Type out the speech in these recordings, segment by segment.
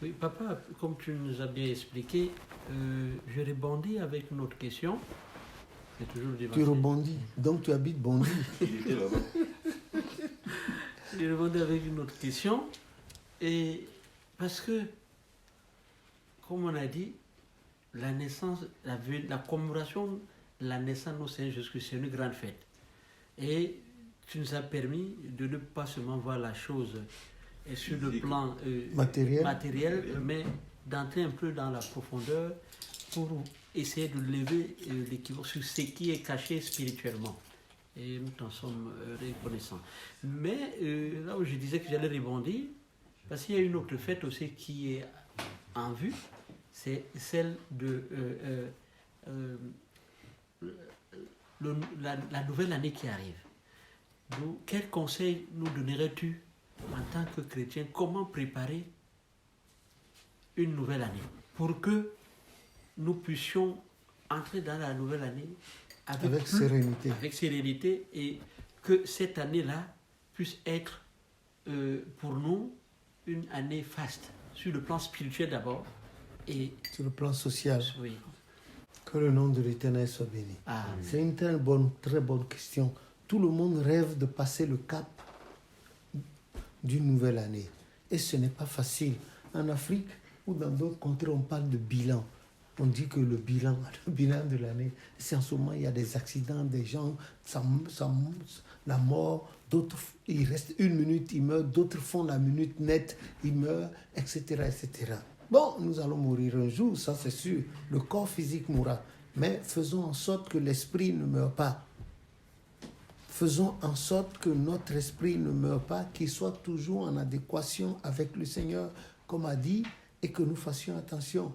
Oui, papa, comme tu nous as bien expliqué, je rebondis avec une autre question. C'est toujours du Tu rebondis, donc tu habites Bondy. Il était là-bas. Je rebondis avec une autre question. Et parce que, comme on a dit, la naissance, la commémoration de la naissance de nos Seigneur Jésus-Christ, c'est une grande fête. Et tu nous as permis de ne pas seulement voir la chose sur le plan matériel, mais d'entrer un peu dans la profondeur pour essayer de lever l'équivoque sur ce qui est caché spirituellement. Et nous t'en sommes reconnaissants. Mais là où je disais que j'allais rebondir, parce qu'il y a une autre fête aussi qui est en vue, c'est celle de la nouvelle année qui arrive. Donc, quel conseil nous donnerais-tu en tant que chrétien? Comment préparer une nouvelle année pour que nous puissions entrer dans la nouvelle année avec sérénité et que cette année-là puisse être pour nous une année faste, sur le plan spirituel d'abord et sur le plan social. Oui. Que le nom de l'Éternel soit béni. Ah, c'est une très bonne question. Tout le monde rêve de passer le cap d'une nouvelle année. Et ce n'est pas facile. En Afrique ou dans d'autres contrées, on parle de bilan. On dit que le bilan de l'année, c'est en ce moment, il y a des accidents, des gens, la mort, d'autres, il reste une minute, ils meurent, d'autres font la minute nette, ils meurent, etc., etc. Bon, nous allons mourir un jour, ça c'est sûr. Le corps physique mourra. Mais faisons en sorte que l'esprit ne meure pas. Faisons en sorte que notre esprit ne meure pas, qu'il soit toujours en adéquation avec le Seigneur, comme a dit, et que nous fassions attention.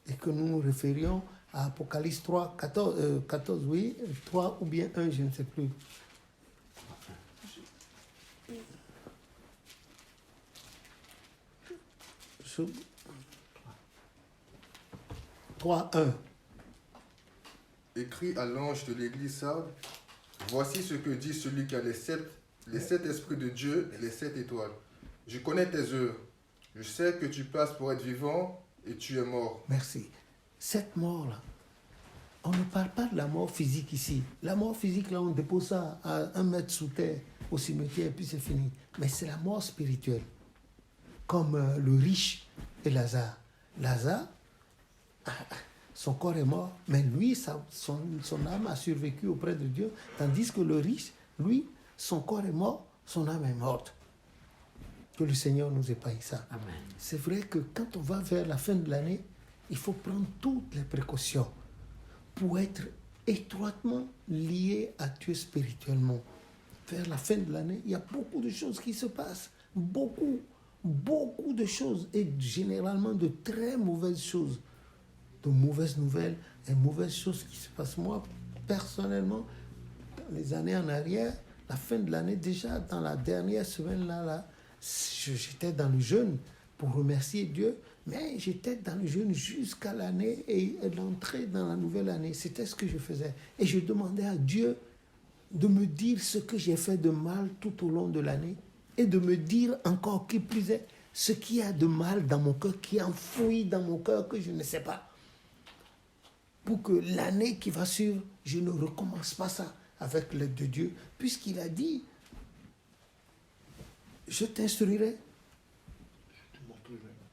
Et que nous nous référions à Apocalypse 3, 14, oui, 3 ou bien 1, je ne sais plus. Je... 3:1. Écrit à l'ange de l'église Sardes, voici ce que dit celui qui a les sept esprits de Dieu et les 7 étoiles. Je connais tes œuvres. Je sais que tu passes pour être vivant et tu es mort. Merci. Cette mort-là, on ne parle pas de la mort physique ici. La mort physique, là, on dépose ça à 1 mètre sous terre, au cimetière, et puis c'est fini. Mais c'est la mort spirituelle. Comme le riche et Lazare. Lazare, son corps est mort, mais lui, son âme a survécu auprès de Dieu, tandis que le riche, lui, son corps est mort, son âme est morte. Que le Seigneur nous épargne ça. Amen. C'est vrai que quand on va vers la fin de l'année, il faut prendre toutes les précautions pour être étroitement lié à Dieu spirituellement. Vers la fin de l'année, il y a beaucoup de choses qui se passent. Beaucoup de choses. Et généralement de très mauvaises choses. De mauvaises nouvelles et mauvaises choses qui se passent. Moi, personnellement, dans les années en arrière, la fin de l'année, déjà dans la dernière semaine là, j'étais dans le jeûne pour remercier Dieu, mais j'étais dans le jeûne jusqu'à l'année et l'entrée dans la nouvelle année. C'était ce que je faisais. Et je demandais à Dieu de me dire ce que j'ai fait de mal tout au long de l'année et de me dire encore qui plus est ce qu'il y a de mal dans mon cœur, qui est enfoui dans mon cœur que je ne sais pas. Pour que l'année qui va suivre, je ne recommence pas ça avec l'aide de Dieu, puisqu'il a dit, je t'instruirai,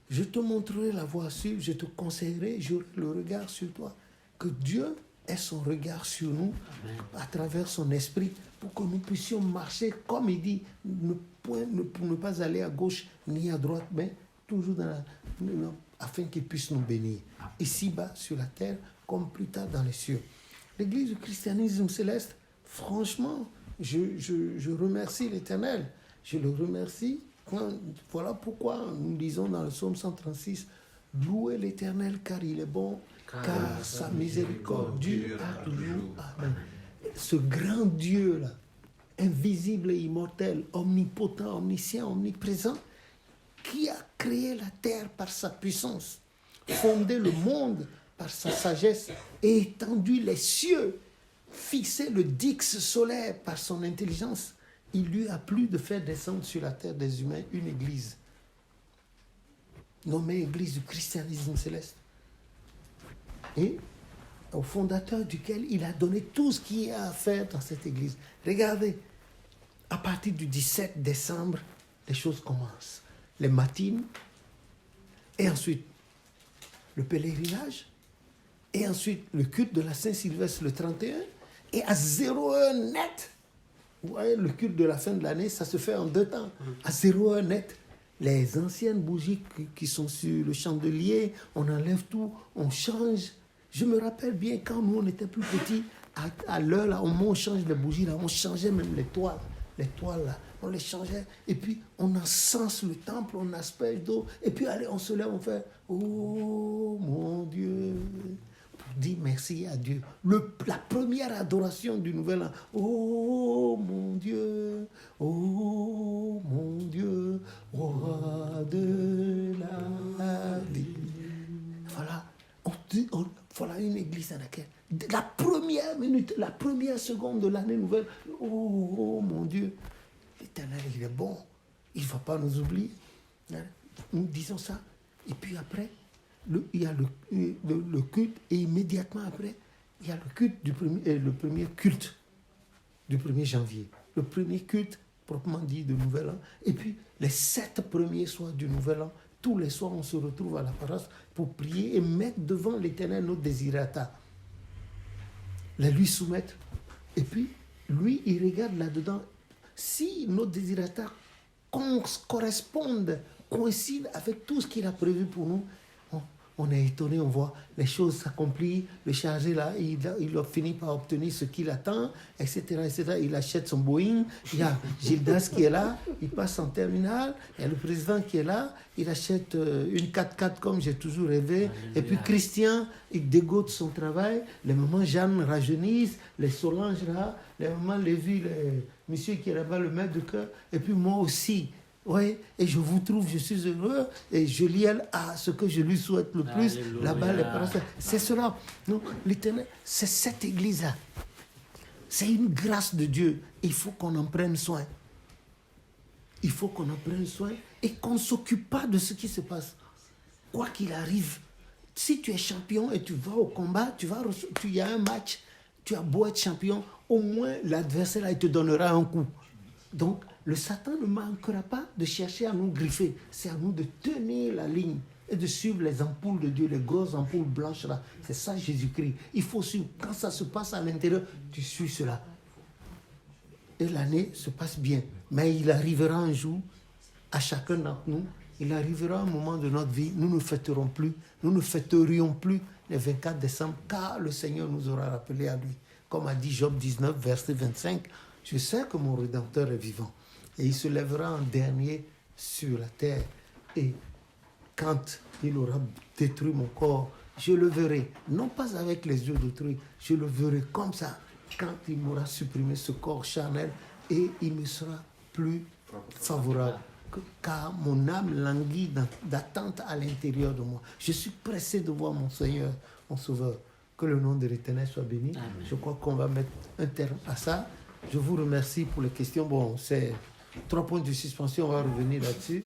je te montrerai la voie à suivre, je te conseillerai, j'aurai le regard sur toi. Que Dieu ait son regard sur nous, Amen, à travers son esprit, pour que nous puissions marcher, comme il dit, pour ne pas aller à gauche ni à droite, mais toujours afin qu'il puisse nous bénir, ici-bas sur la terre, comme plus tard dans les cieux. L'Église du christianisme céleste, franchement, je remercie l'Éternel. Je le remercie. Voilà pourquoi nous lisons dans le psaume 136, « Louez l'Éternel car il est bon, car sa miséricorde dure à toujours. » Amen. Ce grand Dieu-là, invisible et immortel, omnipotent, omniscient, omniprésent, qui a créé la terre par sa puissance, fondé le monde par sa sagesse et étendu les cieux, fixé le dix solaire par son intelligence, il lui a plu de faire descendre sur la terre des humains une église. nommée Église du christianisme céleste. Et au fondateur duquel il a donné tout ce qu'il y a à faire dans cette église. Regardez, à partir du 17 décembre, les choses commencent. Les matines, et ensuite le pèlerinage, et ensuite le culte de la Saint-Sylvestre le 31, et à 0 heure net, vous voyez, le culte de la fin de l'année, ça se fait en 2 temps, à 0 heure net. Les anciennes bougies qui sont sur le chandelier, on enlève tout, on change. Je me rappelle bien quand nous on était plus petits, à l'heure là, au moment où on change les bougies là, on changeait même les toiles là, on les changeait, et puis on encense le temple, on asperge d'eau, et puis allez, on se lève, on fait « Oh mon Dieu !» pour dire merci à Dieu. La première adoration du Nouvel An. « Oh mon Dieu, oh mon Dieu, roi de la vie. » Voilà. Voilà une église dans laquelle, la première minute, la première seconde de l'année nouvelle, oh mon Dieu, l'Éternel, il est bon, il ne va pas nous oublier. Nous disons ça. Et puis après, il y a le culte, et immédiatement après, il y a le culte le premier culte du 1er janvier. Le premier culte, proprement dit, de Nouvel An. Et puis, les 7 premiers soirs du Nouvel An, tous les soirs, on se retrouve à la paroisse pour prier et mettre devant l'Éternel nos désirata. Les lui soumettre. Et puis, lui, il regarde là-dedans. Si nos désirata correspondent, coïncident avec tout ce qu'il a prévu pour nous, on est étonné, on voit les choses s'accomplir, le chargé là, il a fini par obtenir ce qu'il attend, etc., etc. Il achète son Boeing, il y a Gildas qui est là, il passe en terminale, il y a le président qui est là, il achète une 4x4 comme j'ai toujours rêvé, et puis Christian, il dégote son travail, les mamans Jeanne rajeunissent, les Solange là, les mamans Lévi, monsieur qui est là-bas, le maître de cœur, et puis moi aussi. Oui, et je vous trouve, je suis heureux, et je lis à ce que je lui souhaite le plus. Alléluia. Là-bas, les parents, c'est cela. Donc, l'Éternel, c'est cette église-là. C'est une grâce de Dieu. Il faut qu'on en prenne soin. Il faut qu'on en prenne soin et qu'on ne s'occupe pas de ce qui se passe. Quoi qu'il arrive, si tu es champion et tu vas au combat, tu y a un match, tu as beau être champion, au moins l'adversaire, là, il te donnera un coup. Donc, le Satan ne manquera pas de chercher à nous griffer. C'est à nous de tenir la ligne et de suivre les ampoules de Dieu, les grosses ampoules blanches là. C'est ça Jésus-Christ. Il faut suivre. Quand ça se passe à l'intérieur, tu suis cela. Et l'année se passe bien. Mais il arrivera un jour, à chacun d'entre nous, il arrivera un moment de notre vie, nous ne fêterions plus le 24 décembre, car le Seigneur nous aura rappelé à lui. Comme a dit Job 19, verset 25, je sais que mon Rédempteur est vivant. Et il se lèvera en dernier sur la terre. Et quand il aura détruit mon corps, je le verrai, non pas avec les yeux d'autrui, je le verrai comme ça, quand il m'aura supprimé ce corps charnel, et il me sera plus favorable. Car mon âme languit d'attente à l'intérieur de moi. Je suis pressé de voir mon Seigneur, mon Sauveur. Que le nom de l'Éternel soit béni. Amen. Je crois qu'on va mettre un terme à ça. Je vous remercie pour les questions. Bon, c'est 3 points de suspension, on va revenir là-dessus.